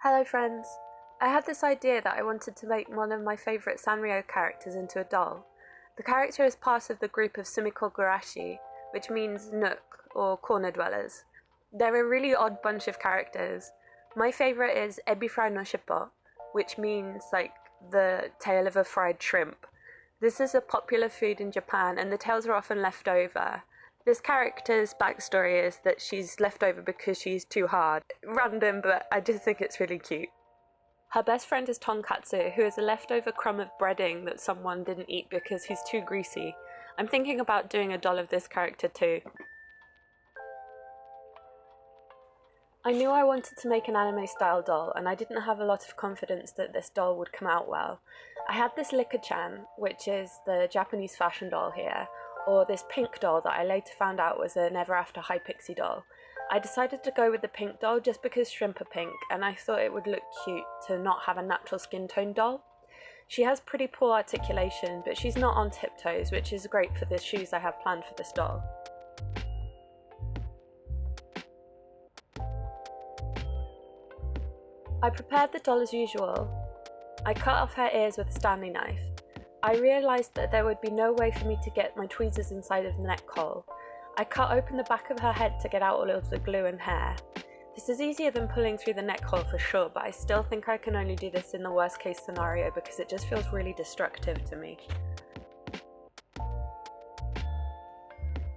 Hello friends! I had this idea that I wanted to make one of my favourite Sanrio characters into a doll. The character is part of the group of Sumikogurashi, which means nook or corner dwellers. They're a really odd bunch of characters. My favourite is Ebi Fry no Shippo, which means like the tail of a fried shrimp. This is a popular food in Japan and the tails are often left over. This character's backstory is that she's left over because she's too hard. Random, but I just think it's really cute. Her best friend is Tonkatsu, who is a leftover crumb of breading that someone didn't eat because he's too greasy. I'm thinking about doing a doll of this character too. I knew I wanted to make an anime-style doll, and I didn't have a lot of confidence that this doll would come out well. I had this Lika-chan, which is the Japanese fashion doll here, or this pink doll that I later found out was an Ever After High Pixie doll. I decided to go with the pink doll just because shrimp are pink, and I thought it would look cute to not have a natural skin tone doll. She has pretty poor articulation, but she's not on tiptoes, which is great for the shoes I have planned for this doll. I prepared the doll as usual. I cut off her ears with a Stanley knife. I realised that there would be no way for me to get my tweezers inside of the neck hole. I cut open the back of her head to get out all of the glue and hair. This is easier than pulling through the neck hole for sure, but I still think I can only do this in the worst case scenario because it just feels really destructive to me.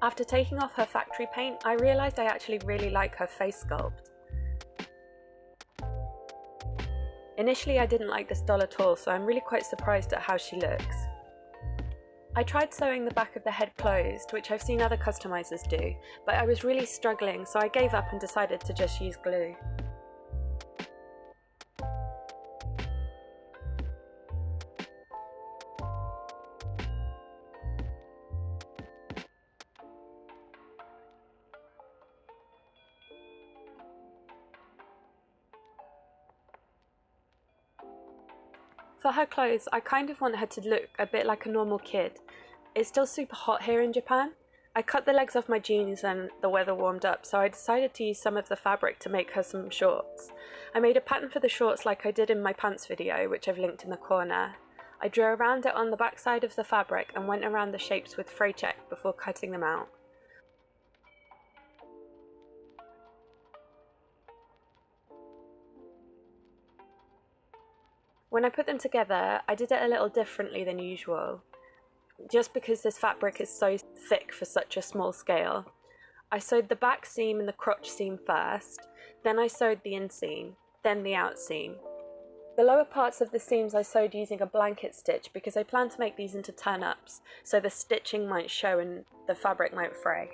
After taking off her factory paint, I realised I actually really like her face sculpt. Initially I didn't like this doll at all, so I'm really quite surprised at how she looks. I tried sewing the back of the head closed, which I've seen other customizers do, but I was really struggling, so I gave up and decided to just use glue. For her clothes, I kind of want her to look a bit like a normal kid. It's still super hot here in Japan. I cut the legs off my jeans when the weather warmed up, so I decided to use some of the fabric to make her some shorts. I made a pattern for the shorts like I did in my pants video, which I've linked in the corner. I drew around it on the back side of the fabric and went around the shapes with fray check before cutting them out. When I put them together, I did it a little differently than usual, just because this fabric is so thick for such a small scale. I sewed the back seam and the crotch seam first, then I sewed the inseam, then the outseam. The lower parts of the seams I sewed using a blanket stitch because I planned to make these into turn-ups, so the stitching might show and the fabric might fray.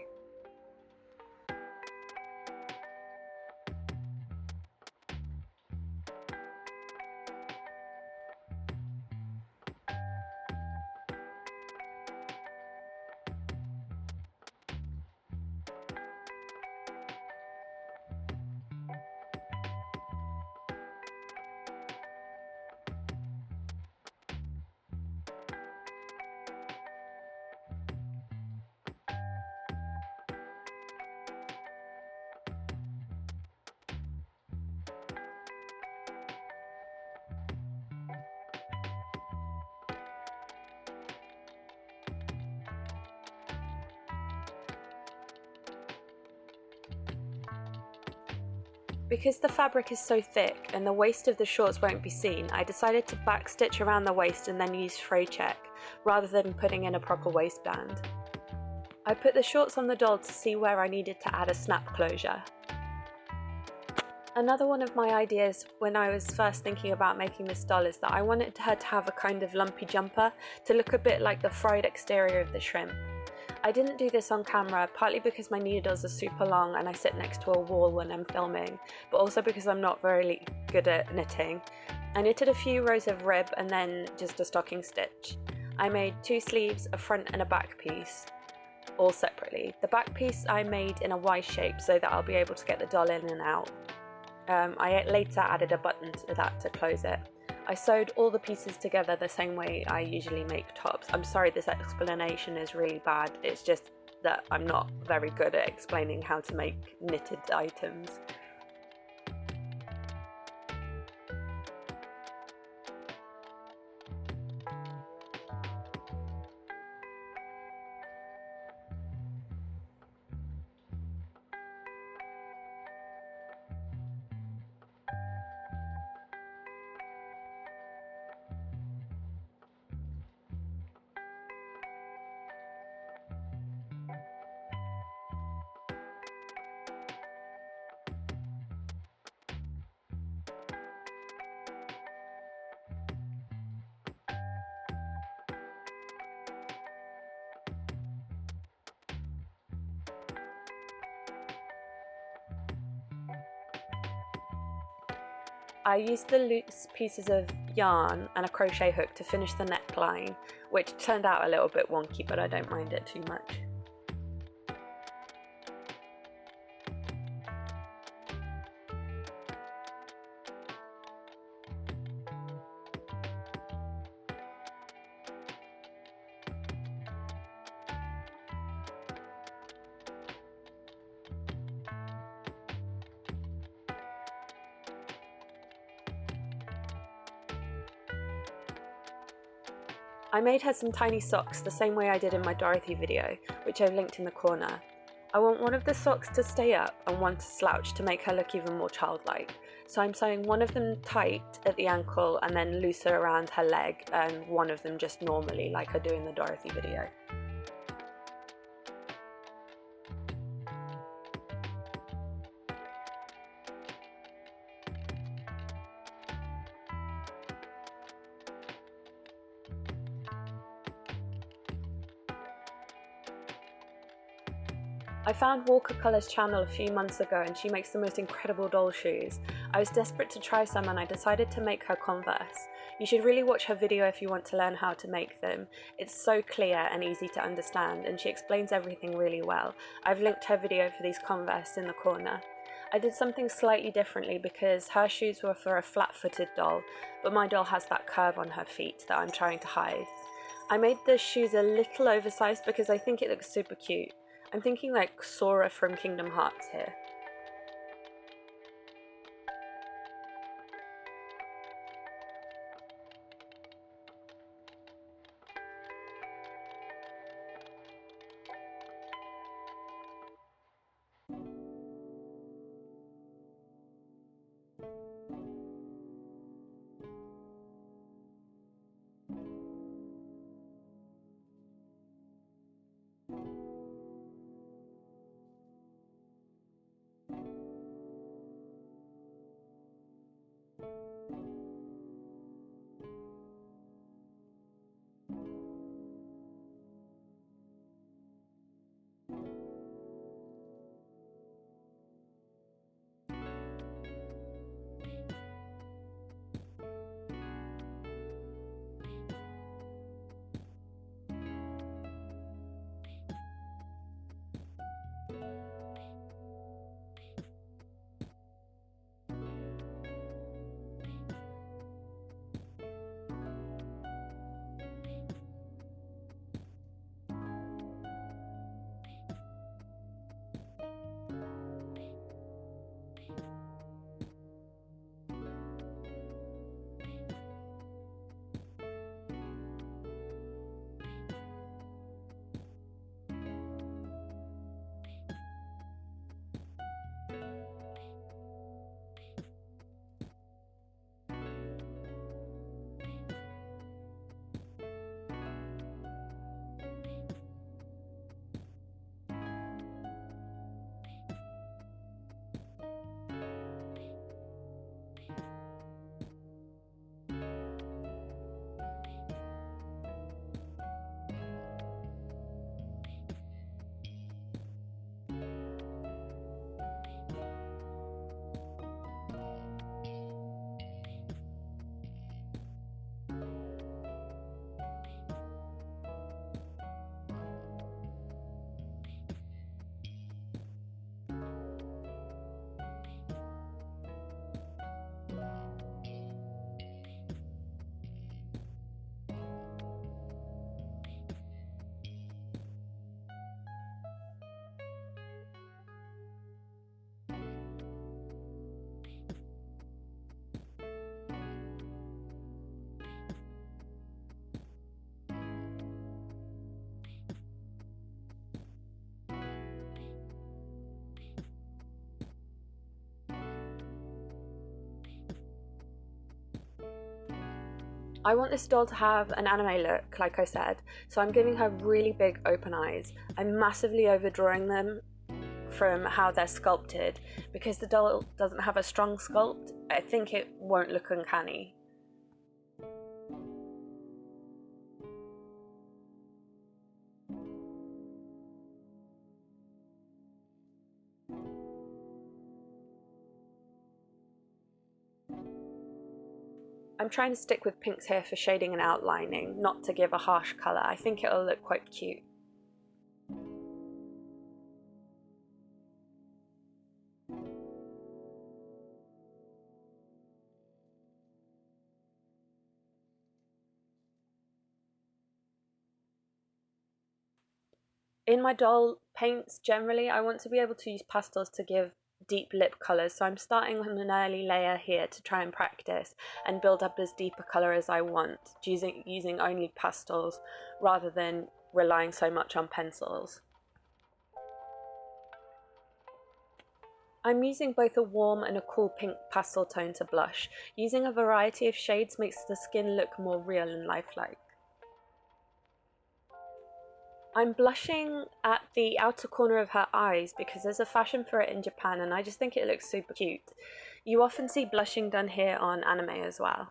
Because the fabric is so thick and the waist of the shorts won't be seen, I decided to backstitch around the waist and then use fray check, rather than putting in a proper waistband. I put the shorts on the doll to see where I needed to add a snap closure. Another one of my ideas when I was first thinking about making this doll is that I wanted her to have a kind of lumpy jumper to look a bit like the fried exterior of the shrimp. I didn't do this on camera, partly because my needles are super long and I sit next to a wall when I'm filming, but also because I'm not very good at knitting. I knitted a few rows of rib and then just a stocking stitch. I made 2 sleeves, a front and a back piece, all separately. The back piece I made in a Y shape so that I'll be able to get the doll in and out. I later added a button to that to close it. I sewed all the pieces together the same way I usually make tops. I'm sorry this explanation is really bad, it's just that I'm not very good at explaining how to make knitted items. I used the loose pieces of yarn and a crochet hook to finish the neckline, which turned out a little bit wonky, but I don't mind it too much. I made her some tiny socks the same way I did in my Dorothy video, which I've linked in the corner. I want one of the socks to stay up and one to slouch to make her look even more childlike. So I'm sewing one of them tight at the ankle and then looser around her leg, and one of them just normally like I do in the Dorothy video. I found Walker Colours channel a few months ago and she makes the most incredible doll shoes. I was desperate to try some and I decided to make her Converse. You should really watch her video if you want to learn how to make them. It's so clear and easy to understand and she explains everything really well. I've linked her video for these Converse in the corner. I did something slightly differently because her shoes were for a flat-footed doll, but my doll has that curve on her feet that I'm trying to hide. I made the shoes a little oversized because I think it looks super cute. I'm thinking like Sora from Kingdom Hearts here. I want this doll to have an anime look, like I said, so I'm giving her really big open eyes. I'm massively overdrawing them from how they're sculpted. Because the doll doesn't have a strong sculpt, I think it won't look uncanny. I'm trying to stick with pinks here for shading and outlining, not to give a harsh colour. I think it'll look quite cute. In my doll paints generally, I want to be able to use pastels to give deep lip colours, so I'm starting on an early layer here to try and practice and build up as deep a colour as I want, using only pastels rather than relying so much on pencils. I'm using both a warm and a cool pink pastel tone to blush. Using a variety of shades makes the skin look more real and lifelike. I'm blushing at the outer corner of her eyes because there's a fashion for it in Japan and I just think it looks super cute. You often see blushing done here on anime as well.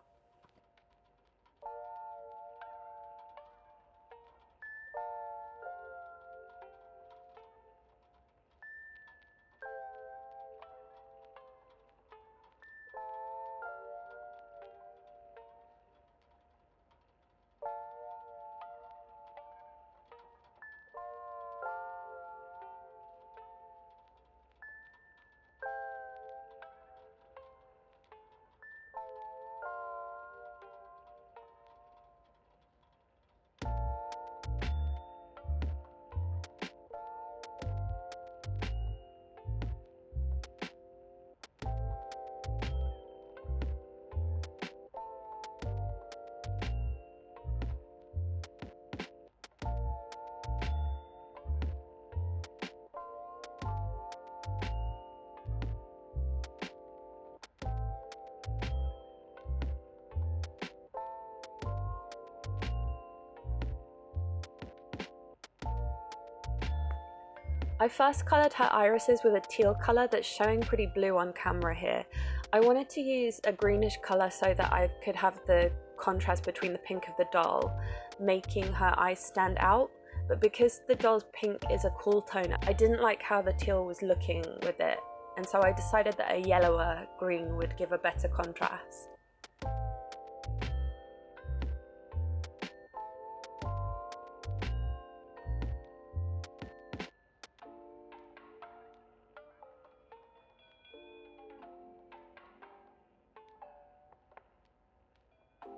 I first coloured her irises with a teal colour that's showing pretty blue on camera here. I wanted to use a greenish colour so that I could have the contrast between the pink of the doll, making her eyes stand out, but because the doll's pink is a cool tone, I didn't like how the teal was looking with it, and so I decided that a yellower green would give a better contrast.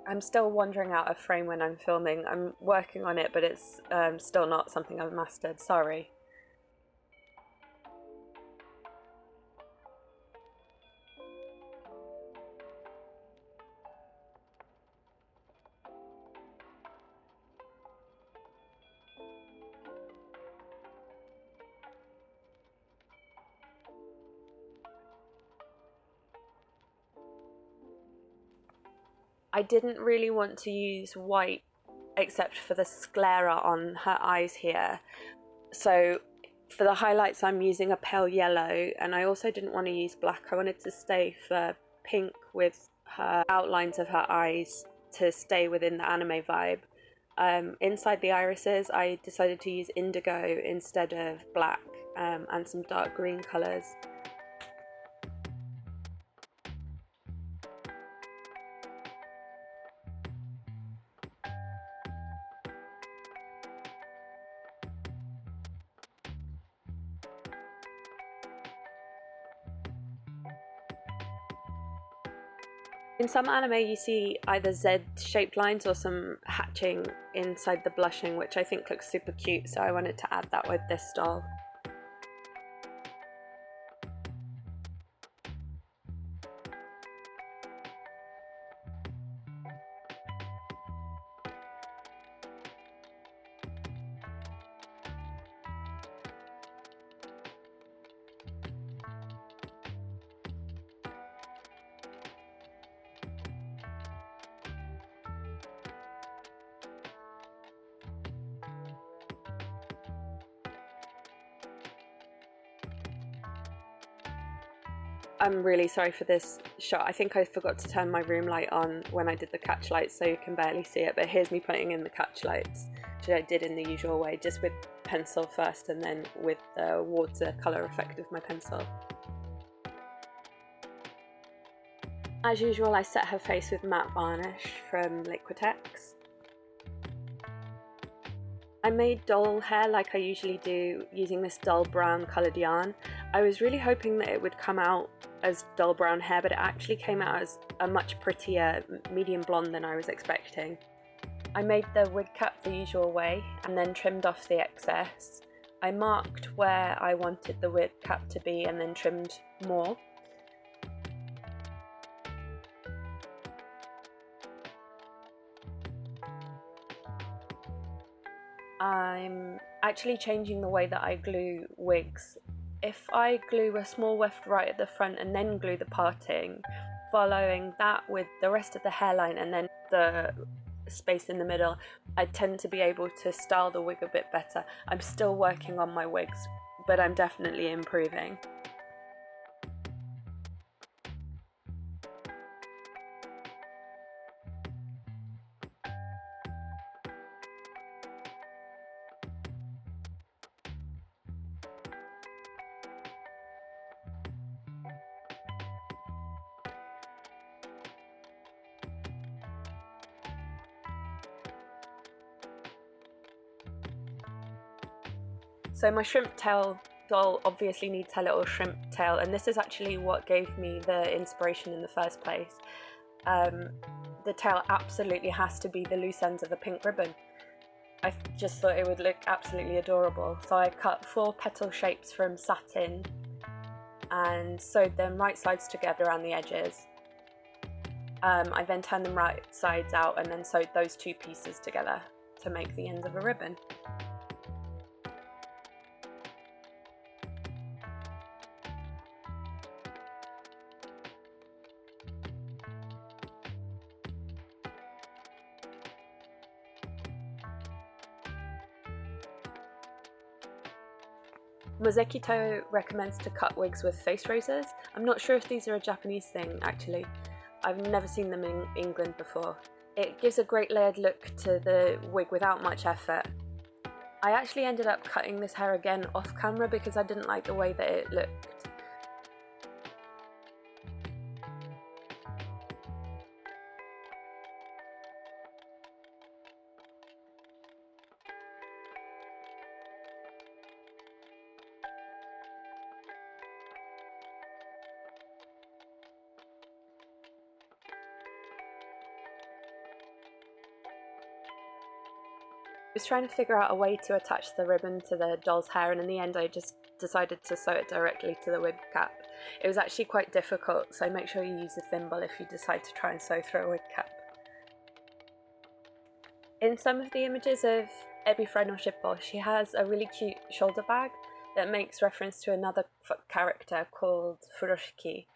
I'm still wandering out of frame when I'm filming. I'm working on it, but it's still not something I've mastered, sorry. I didn't really want to use white except for the sclera on her eyes here. So for the highlights I'm using a pale yellow, and I also didn't want to use black. I wanted to stay for pink with her outlines of her eyes to stay within the anime vibe. Inside the irises I decided to use indigo instead of black, and some dark green colours. In some anime you see either Z-shaped lines or some hatching inside the blushing, which I think looks super cute, so I wanted to add that with this doll. I'm really sorry for this shot. I think I forgot to turn my room light on when I did the catch lights, so you can barely see it, but here's me putting in the catch lights, which I did in the usual way, just with pencil first and then with the watercolour effect of my pencil. As usual, I set her face with matte varnish from Liquitex. I made doll hair like I usually do, using this dull brown coloured yarn. I was really hoping that it would come out as dull brown hair, but it actually came out as a much prettier medium blonde than I was expecting. I made the wig cap the usual way and then trimmed off the excess. I marked where I wanted the wig cap to be and then trimmed more. I'm actually changing the way that I glue wigs. If I glue a small weft right at the front and then glue the parting, following that with the rest of the hairline and then the space in the middle, I tend to be able to style the wig a bit better. I'm still working on my wigs, but I'm definitely improving. So my shrimp tail doll obviously needs her little shrimp tail, and this is actually what gave me the inspiration in the first place. The tail absolutely has to be the loose ends of a pink ribbon. I just thought it would look absolutely adorable, so I cut 4 petal shapes from satin and sewed them right sides together around the edges. I then turned them right sides out and then sewed those 2 pieces together to make the ends of a ribbon. Mozekyto recommends to cut wigs with face razors. I'm not sure if these are a Japanese thing actually. I've never seen them in England before. It gives a great layered look to the wig without much effort. I actually ended up cutting this hair again off camera because I didn't like the way that it looked. I was trying to figure out a way to attach the ribbon to the doll's hair, and in the end I just decided to sew it directly to the wig cap. It was actually quite difficult, so make sure you use a thimble if you decide to try and sew through a wig cap. In some of the images ofえびふらいのしっぽ, she has a really cute shoulder bag that makes reference to another character called Furoshiki.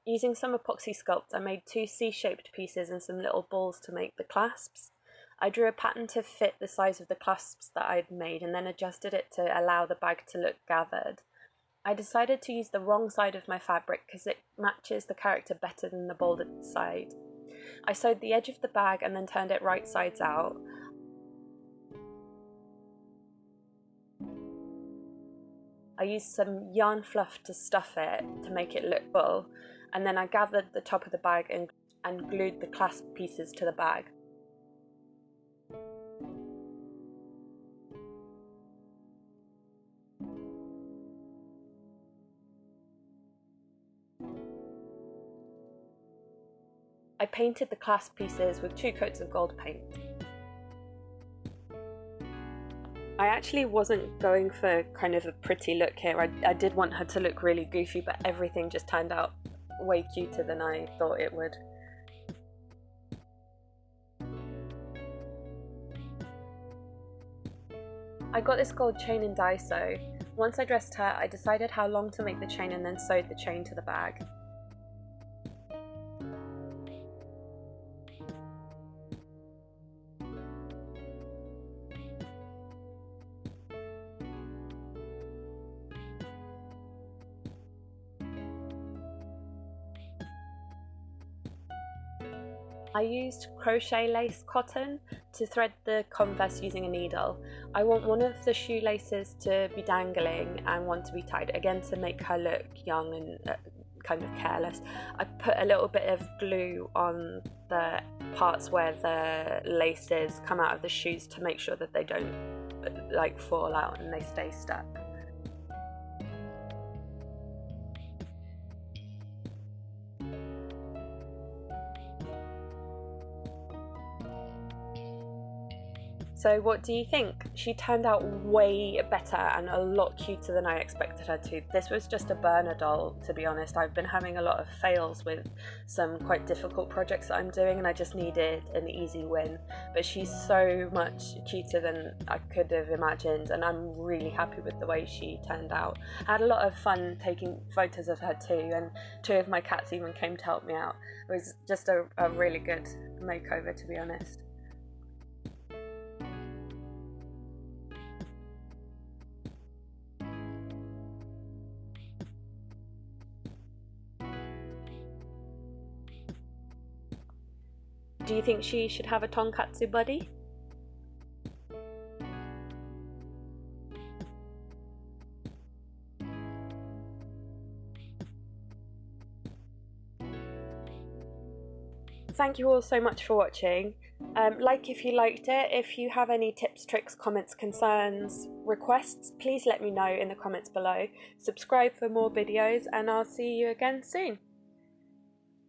Using some epoxy sculpt, I made 2 C-shaped pieces and some little balls to make the clasps. I drew a pattern to fit the size of the clasps that I'd made and then adjusted it to allow the bag to look gathered. I decided to use the wrong side of my fabric because it matches the character better than the bolded side. I sewed the edge of the bag and then turned it right sides out. I used some yarn fluff to stuff it to make it look full, and then I gathered the top of the bag and glued the clasp pieces to the bag. I painted the clasp pieces with 2 coats of gold paint. I actually wasn't going for kind of a pretty look here. I did want her to look really goofy, but everything just turned out way cuter than I thought it would. I got this gold chain in Daiso. Once I dressed her, I decided how long to make the chain and then sewed the chain to the bag. I used crochet lace cotton to thread the converse using a needle. I want one of the shoelaces to be dangling and one to be tied, again to make her look young and kind of careless. I put a little bit of glue on the parts where the laces come out of the shoes to make sure that they don't like fall out and they stay stuck. So what do you think? She turned out way better and a lot cuter than I expected her to. This was just a burner doll, to be honest. I've been having a lot of fails with some quite difficult projects that I'm doing, and I just needed an easy win. But she's so much cuter than I could have imagined, and I'm really happy with the way she turned out. I had a lot of fun taking photos of her too, and 2 of my cats even came to help me out. It was just a really good makeover, to be honest. Do you think she should have a tonkatsu buddy? Thank you all so much for watching. Like if you liked it. If you have any tips, tricks, comments, concerns, requests, please let me know in the comments below. Subscribe for more videos and I'll see you again soon.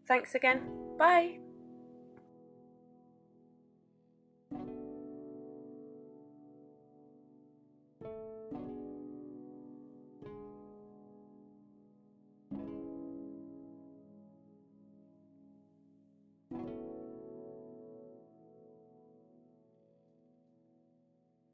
Thanks again. Bye!